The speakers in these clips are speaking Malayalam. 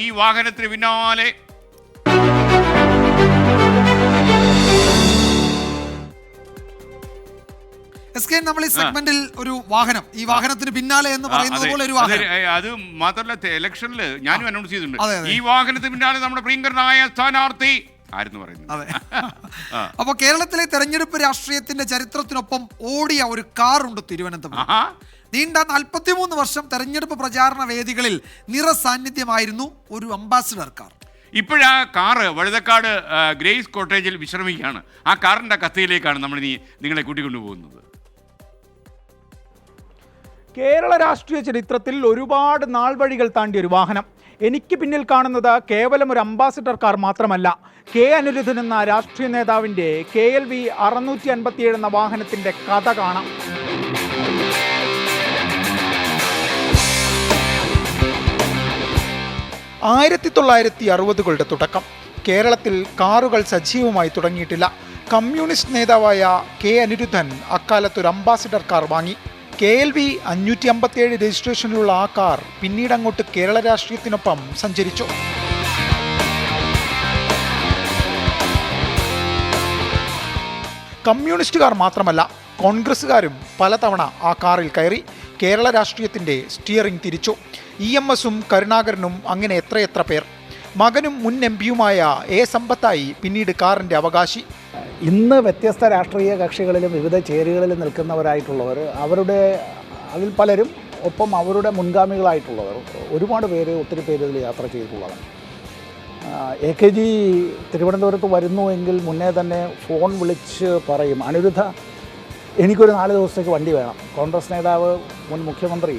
ഈ വാഹനത്തിന് പിന്നാലെ നമ്മൾ ഈ സെഗ്മെന്റിൽ ഒരു വാഹനം, ഈ വാഹനത്തിന് പിന്നാലെ എന്ന് പറയുന്നത് പോലെ ഒരു വാഹനം. അത് മാത്രമല്ല, ഇലക്ഷനിൽ ഞാനും അനൗൺസ് ചെയ്തിട്ടുണ്ട്, ഈ വാഹനത്തിന് പിന്നാലെ നമ്മുടെ പ്രിയങ്കരനായ സ്ഥാനാർത്ഥി ആരെന്ന് പറയുന്നത്. അതെ. അപ്പൊ കേരളത്തിലെ തെരഞ്ഞെടുപ്പ് രാഷ്ട്രീയത്തിന്റെ ചരിത്രത്തിനൊപ്പം ഓടിയ ഒരു കാറുണ്ട് തിരുവനന്തപുരം. നീണ്ട 43 വർഷം തെരഞ്ഞെടുപ്പ് പ്രചാരണ വേദികളിൽ നിറസാന്നിധ്യമായിരുന്നു ഒരു അംബാസിഡർ കാർ. ഇപ്പോഴാ കാറ് വഴുതക്കാട് ഗ്രേസ് കോട്ടേജിൽ വിശ്രമിക്കുകയാണ്. ആ കാറിന്റെ കഥയിലേക്കാണ് നമ്മൾ നിങ്ങളെ കൂട്ടിക്കൊണ്ടുപോകുന്നത്. കേരള രാഷ്ട്രീയ ചരിത്രത്തിൽ ഒരുപാട് നാൾ വഴികൾ താണ്ടിയ ഒരു വാഹനം. എനിക്ക് പിന്നിൽ കാണുന്നത് കേവലം ഒരു അംബാസിഡർ കാർ മാത്രമല്ല, കെ അനിരുദ്ധൻ എന്ന രാഷ്ട്രീയ നേതാവിൻ്റെ KLV 657 എന്ന വാഹനത്തിൻ്റെ കഥ കാണാം. ആയിരത്തി 1960കളുടെ തുടക്കം. കേരളത്തിൽ കാറുകൾ സജീവമായി തുടങ്ങിയിട്ടില്ല. കമ്മ്യൂണിസ്റ്റ് നേതാവായ കെ അനിരുദ്ധൻ അക്കാലത്തൊരു അംബാസിഡർ കാർ വാങ്ങി. KLV 557 രജിസ്ട്രേഷനിലുള്ള ആ കാർ പിന്നീട് അങ്ങോട്ട് കേരള രാഷ്ട്രീയത്തിനൊപ്പം സഞ്ചരിച്ചു. കമ്മ്യൂണിസ്റ്റുകാർ മാത്രമല്ല, കോൺഗ്രസ്സുകാരും പലതവണ ആ കാറിൽ കയറി കേരള രാഷ്ട്രീയത്തിൻ്റെ സ്റ്റിയറിംഗ് തിരിച്ചു. EMSഉം കരുണാകരനും അങ്ങനെ എത്രയെത്ര പേർ. മകനും മുൻ MP യുമായ A സമ്പത്തായി പിന്നീട് കാറിൻ്റെ അവകാശി. ഇന്ന് വ്യത്യസ്ത രാഷ്ട്രീയ കക്ഷികളിലും വിവിധ ചേരികളിലും നിൽക്കുന്നവരായിട്ടുള്ളവർ, അതിൽ പലരും ഒപ്പം അവരുടെ മുൻഗാമികളായിട്ടുള്ളവർ ഒരുപാട് പേര്, ഒത്തിരി പേര് ഇതിൽ യാത്ര ചെയ്തിട്ടുള്ളതാണ്. AKG തിരുവനന്തപുരത്ത് വരുന്നുവെങ്കിൽ മുന്നേ തന്നെ ഫോൺ വിളിച്ച് പറയും, അനിരുദ്ധ എനിക്കൊരു 4 ദിവസത്തേക്ക് വണ്ടി വേണം. കോൺഗ്രസ് നേതാവ് മുൻ മുഖ്യമന്ത്രി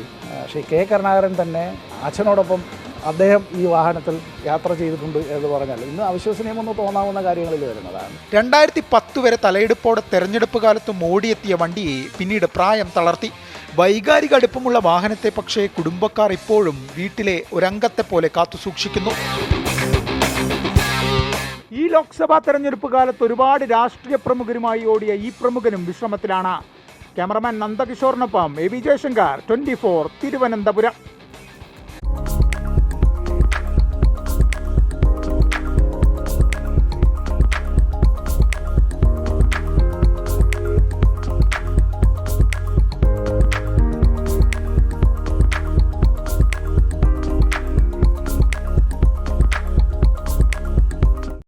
ശ്രീ K കരുണാകരൻ തന്നെ അച്ഛനോടൊപ്പം അദ്ദേഹം ഈ വാഹനത്തിൽ യാത്ര ചെയ്തിട്ടുണ്ട് എന്ന് പറഞ്ഞാൽ ഇന്ന് അവിശ്വസനീയമെന്ന് തോന്നാവുന്ന കാര്യങ്ങളിൽ വരുന്നതാണ്. 2010 വരെ തലയെടുപ്പോടെ തെരഞ്ഞെടുപ്പ് കാലത്ത് മോടിയെത്തിയ വണ്ടിയെ പിന്നീട് പ്രായം തളർത്തി. വൈകാരിക അടുപ്പമുള്ള വാഹനത്തെ പക്ഷേ കുടുംബക്കാർ ഇപ്പോഴും വീട്ടിലെ ഒരംഗത്തെ പോലെ കാത്തുസൂക്ഷിക്കുന്നു. ഈ ലോക്സഭാ തെരഞ്ഞെടുപ്പ് കാലത്ത് ഒരുപാട് രാഷ്ട്രീയ പ്രമുഖരുമായി ഓടിയ ഈ പ്രമുഖനും വിശ്രമത്തിലാണ്. ക്യാമറമാൻ നന്ദകിഷോറിനൊപ്പം AB ജയശങ്കർ, 24 തിരുവനന്തപുരം.